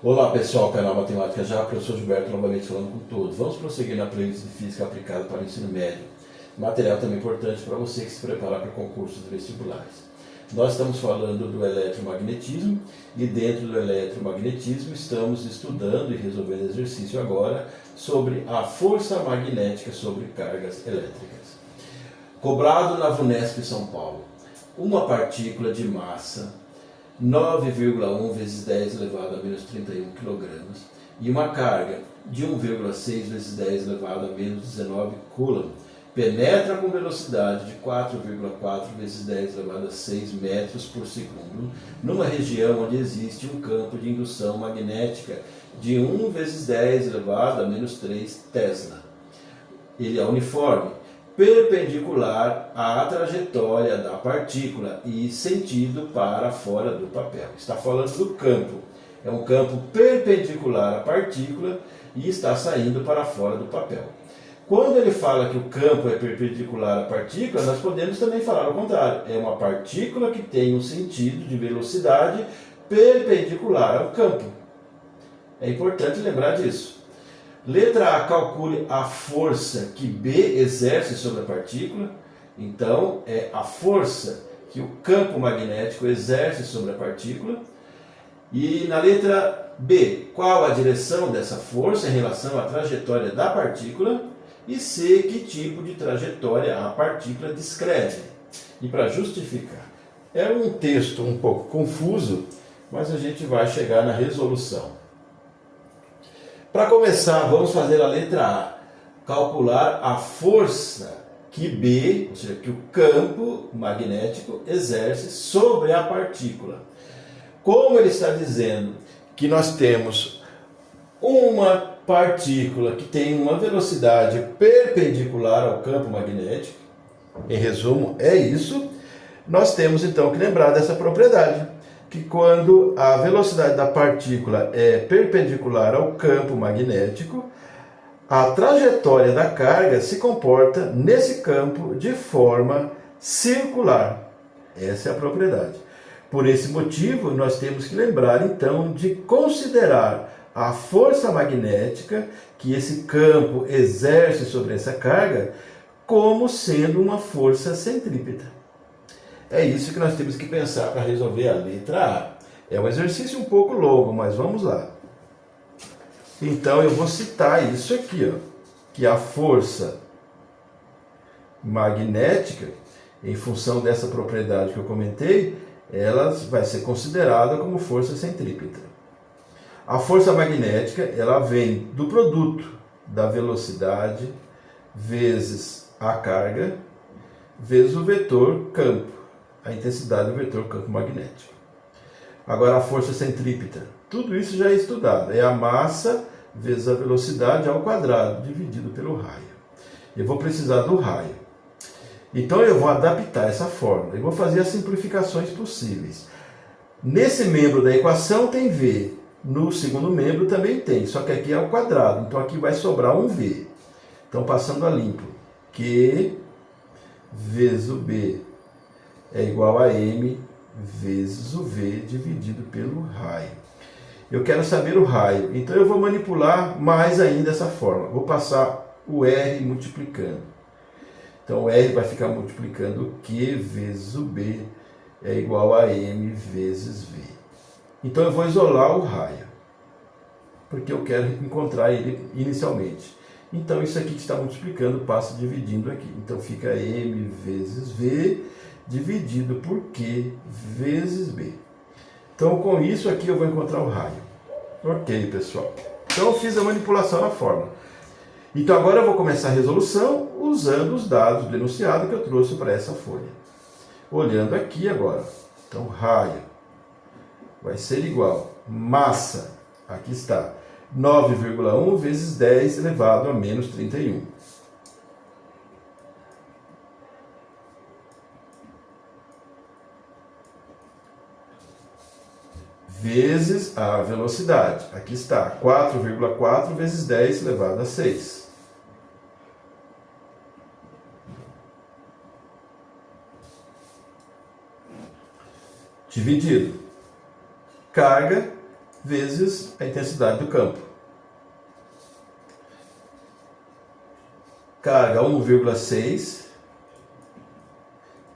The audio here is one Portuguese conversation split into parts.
Olá pessoal, canal Matemática Já, professor Gilberto novamente falando com todos. Vamos prosseguir na playlist de Física aplicada para o ensino médio. Material também importante para você que se preparar para concursos vestibulares. Nós estamos falando do eletromagnetismo e dentro do eletromagnetismo estamos estudando e resolvendo exercício agora sobre a força magnética sobre cargas elétricas. Cobrado na VUNESP São Paulo, uma partícula de massa 9,1 vezes 10 elevado a menos 31 kg e uma carga de 1,6 vezes 10 elevado a menos 19 coulomb penetra com velocidade de 4,4 vezes 10 elevado a 6 metros por segundo numa região onde existe um campo de indução magnética de 1 vezes 10 elevado a menos 3 Tesla. Ele é uniforme, perpendicular à trajetória da partícula e sentido para fora do papel. Está falando do campo. É um campo perpendicular à partícula e está saindo para fora do papel. Quando ele fala que o campo é perpendicular à partícula, nós podemos também falar ao contrário. É uma partícula que tem um sentido de velocidade perpendicular ao campo. É importante lembrar disso. Letra A, calcule a força que B exerce sobre a partícula. Então, é a força que o campo magnético exerce sobre a partícula. E na letra B, qual a direção dessa força em relação à trajetória da partícula? E C, que tipo de trajetória a partícula descreve? E para justificar. É um texto um pouco confuso, mas a gente vai chegar na resolução. Para começar, vamos fazer a letra A. Calcular a força que B, ou seja, que o campo magnético exerce sobre a partícula. Como ele está dizendo que nós temos uma partícula que tem uma velocidade perpendicular ao campo magnético, em resumo, é isso, nós temos então que lembrar dessa propriedade, que quando a velocidade da partícula é perpendicular ao campo magnético, a trajetória da carga se comporta nesse campo de forma circular. Essa é a propriedade. Por esse motivo, nós temos que lembrar então de considerar a força magnética que esse campo exerce sobre essa carga como sendo uma força centrípeta. É isso que nós temos que pensar para resolver a letra A. É um exercício um pouco longo, mas vamos lá. Então eu vou citar isso aqui, ó, que a força magnética, em função dessa propriedade que eu comentei, ela vai ser considerada como força centrípeta. A força magnética, ela vem do produto da velocidade vezes a carga vezes o vetor campo, a intensidade do vetor campo magnético. Agora a força centrípeta, tudo isso já é estudado, é a massa vezes a velocidade ao quadrado, dividido pelo raio. Eu vou precisar do raio. Então eu vou adaptar essa fórmula, e vou fazer as simplificações possíveis. Nesse membro da equação tem V, no segundo membro também tem, só que aqui é ao quadrado, então aqui vai sobrar um V. Então passando a limpo, Q vezes o B é igual a M vezes o V dividido pelo raio. Eu quero saber o raio, então eu vou manipular mais ainda essa forma. Vou passar o R multiplicando. Então o R vai ficar multiplicando Q vezes o B é igual a M vezes V. Então eu vou isolar o raio, porque eu quero encontrar ele inicialmente. Então isso aqui que está multiplicando passa dividindo aqui. Então fica M vezes V dividido por Q vezes B. Então, com isso aqui eu vou encontrar o raio. Ok, pessoal. Então, eu fiz a manipulação na fórmula. Então, agora eu vou começar a resolução usando os dados do enunciado que eu trouxe para essa folha. Olhando aqui agora. Então, raio vai ser igual massa, aqui está, 9,1 vezes 10 elevado a menos 31. Vezes a velocidade. Aqui está, 4,4 vezes 10 elevado a 6. Dividido. Carga vezes a intensidade do campo. Carga 1,6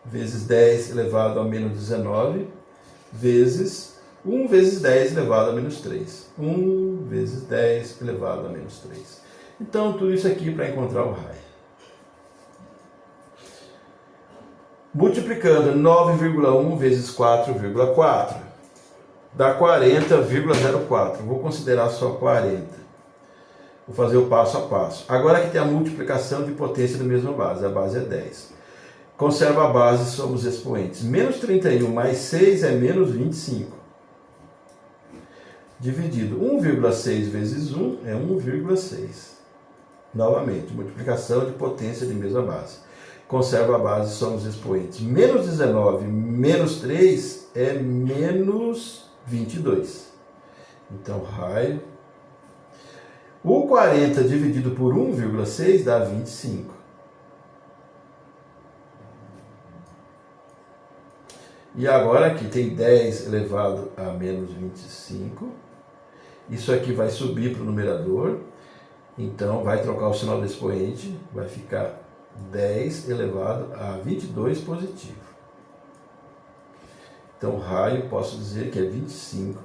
vezes 10 elevado a menos 19 vezes 1 vezes 10 elevado a menos 3. 1 vezes 10 elevado a menos 3. Então, tudo isso aqui para encontrar o raio. Multiplicando 9,1 vezes 4,4 dá 40,04. Vou considerar só 40. Vou fazer o passo a passo. Agora que tem a multiplicação de potência da mesma base. A base é 10. Conserva a base, somos expoentes. Menos 31 mais 6 é menos 25. Dividido 1,6 vezes 1 é 1,6. Novamente, multiplicação de potência de mesma base. Conserva a base, somos expoentes. Menos 19 menos 3 é menos 22. Então, raio. O 40 dividido por 1,6 dá 25. E agora aqui tem 10 elevado a menos 25. Isso aqui vai subir para o numerador. Então, vai trocar o sinal do expoente. Vai ficar 10 elevado a 22 positivo. Então, o raio, posso dizer que é 25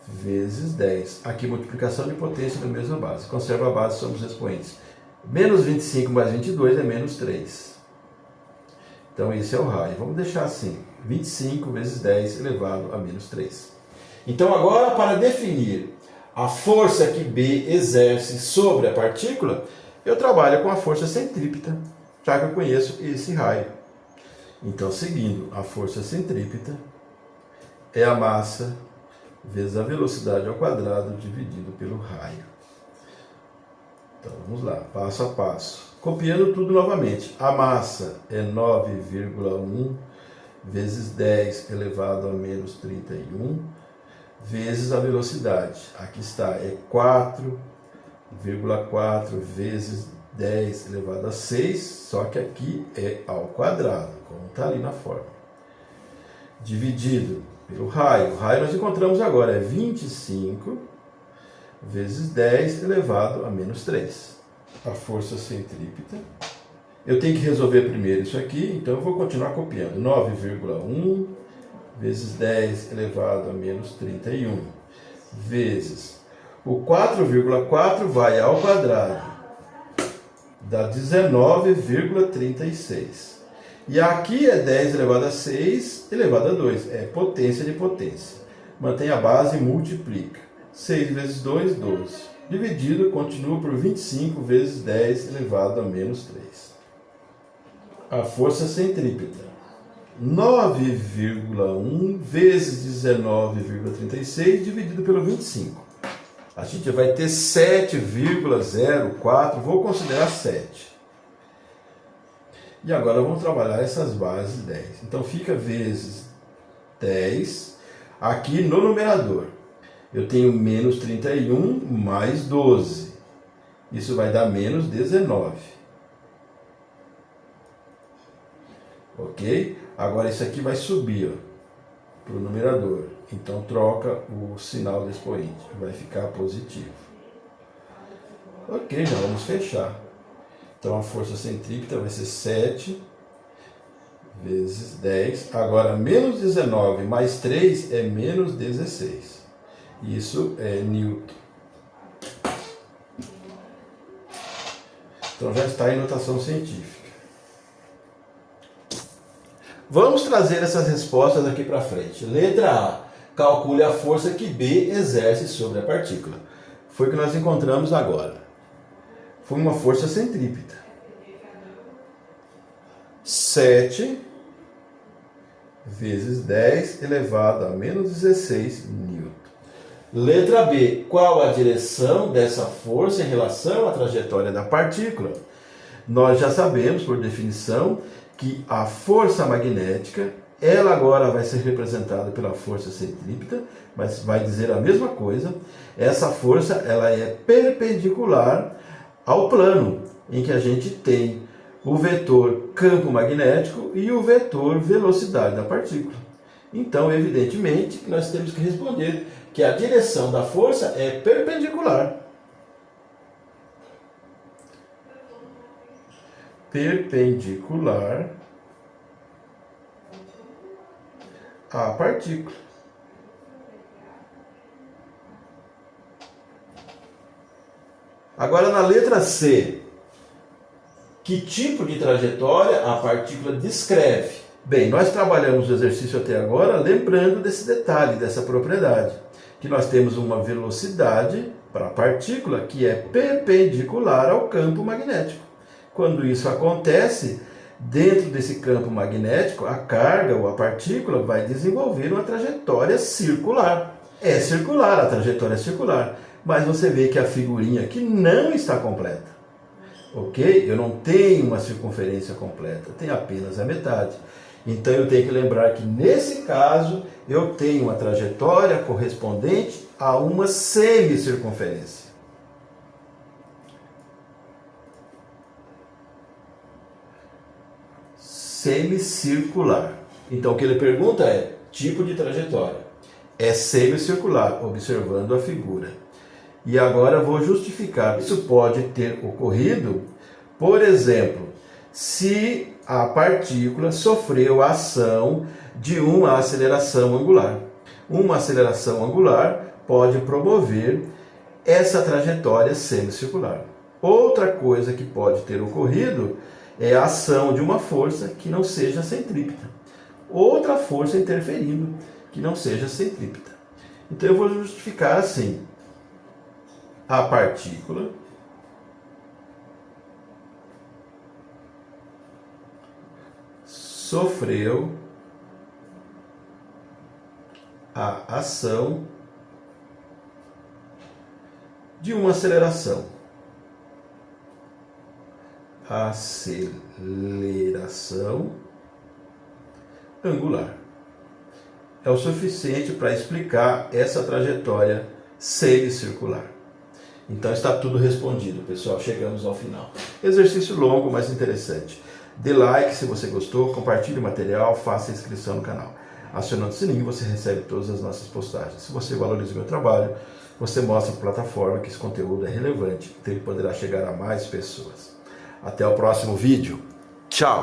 vezes 10. Aqui, multiplicação de potência da mesma base. Conserva a base, somos expoentes. Menos 25 mais 22 é menos 3. Então, esse é o raio. Vamos deixar assim. 25 vezes 10 elevado a menos 3. Então, agora, para definir a força que B exerce sobre a partícula, eu trabalho com a força centrípeta, já que eu conheço esse raio. Então, seguindo, a força centrípeta é a massa vezes a velocidade ao quadrado dividido pelo raio. Então, vamos lá, passo a passo. Copiando tudo novamente. A massa é 9,1 vezes 10 elevado a menos 31 vezes a velocidade. Aqui está, é 4,4 vezes 10 elevado a 6, só que aqui é ao quadrado, como está ali na fórmula. Dividido pelo raio. O raio nós encontramos agora, é 25 vezes 10 elevado a menos 3. A força centrípeta. Eu tenho que resolver primeiro isso aqui, então eu vou continuar copiando. 9,1 vezes 10 elevado a menos 31 vezes o 4,4 vai ao quadrado, dá 19,36. E aqui é 10 elevado a 6 elevado a 2, é potência de potência. Mantém a base e multiplica. 6 vezes 2, 12. Dividido, continua por 25 vezes 10 elevado a menos 3. A força centrípeta. 9,1 vezes 19,36 dividido pelo 25. A gente vai ter 7,04, vou considerar 7. E agora vamos trabalhar essas bases 10. Então fica vezes 10 aqui no numerador. Eu tenho menos 31 mais 12. Isso vai dar menos 19. Ok? Agora isso aqui vai subir para o numerador. Então troca o sinal do expoente. Vai ficar positivo. Ok, já vamos fechar. Então a força centrípeta vai ser 7 vezes 10. Agora menos 19 mais 3 é menos 16. Isso é Newton. Então já está em notação científica. Vamos trazer essas respostas aqui para frente. Letra A. Calcule a força que B exerce sobre a partícula. Foi o que nós encontramos agora. Foi uma força centrípeta. 7 vezes 10 elevado a menos 16 newton. Letra B. Qual a direção dessa força em relação à trajetória da partícula? Nós já sabemos, por definição, que a força magnética, ela agora vai ser representada pela força centrípeta, mas vai dizer a mesma coisa. Essa força, ela é perpendicular ao plano em que a gente tem o vetor campo magnético e o vetor velocidade da partícula. Então, evidentemente, nós temos que responder que a direção da força é perpendicular. Perpendicular à partícula. Agora, na letra C, que tipo de trajetória a partícula descreve? Bem, nós trabalhamos o exercício até agora lembrando desse detalhe, dessa propriedade, que nós temos uma velocidade para a partícula que é perpendicular ao campo magnético. Quando isso acontece, dentro desse campo magnético, a carga ou a partícula vai desenvolver uma trajetória circular. É circular, a trajetória é circular. Mas você vê que a figurinha aqui não está completa. Ok? Eu não tenho uma circunferência completa, tenho apenas a metade. Então eu tenho que lembrar que nesse caso eu tenho uma trajetória correspondente a uma semicircunferência. Semicircular. Então o que ele pergunta é tipo de trajetória. É semicircular, observando a figura. E agora eu vou justificar. Isso pode ter ocorrido, por exemplo, se a partícula sofreu a ação de uma aceleração angular. Uma aceleração angular pode promover essa trajetória semicircular. Outra coisa que pode ter ocorrido é a ação de uma força que não seja centrípeta. Outra força interferindo que não seja centrípeta. Então eu vou justificar assim. A partícula sofreu a ação de uma aceleração. Aceleração angular. É o suficiente para explicar essa trajetória semicircular. Então está tudo respondido, pessoal. Chegamos ao final. Exercício longo, mas interessante. Dê like se você gostou, compartilhe o material, faça inscrição no canal. Acionando o sininho, você recebe todas as nossas postagens. Se você valoriza o meu trabalho, você mostra para a plataforma que esse conteúdo é relevante, então ele poderá chegar a mais pessoas. Até o próximo vídeo. Tchau!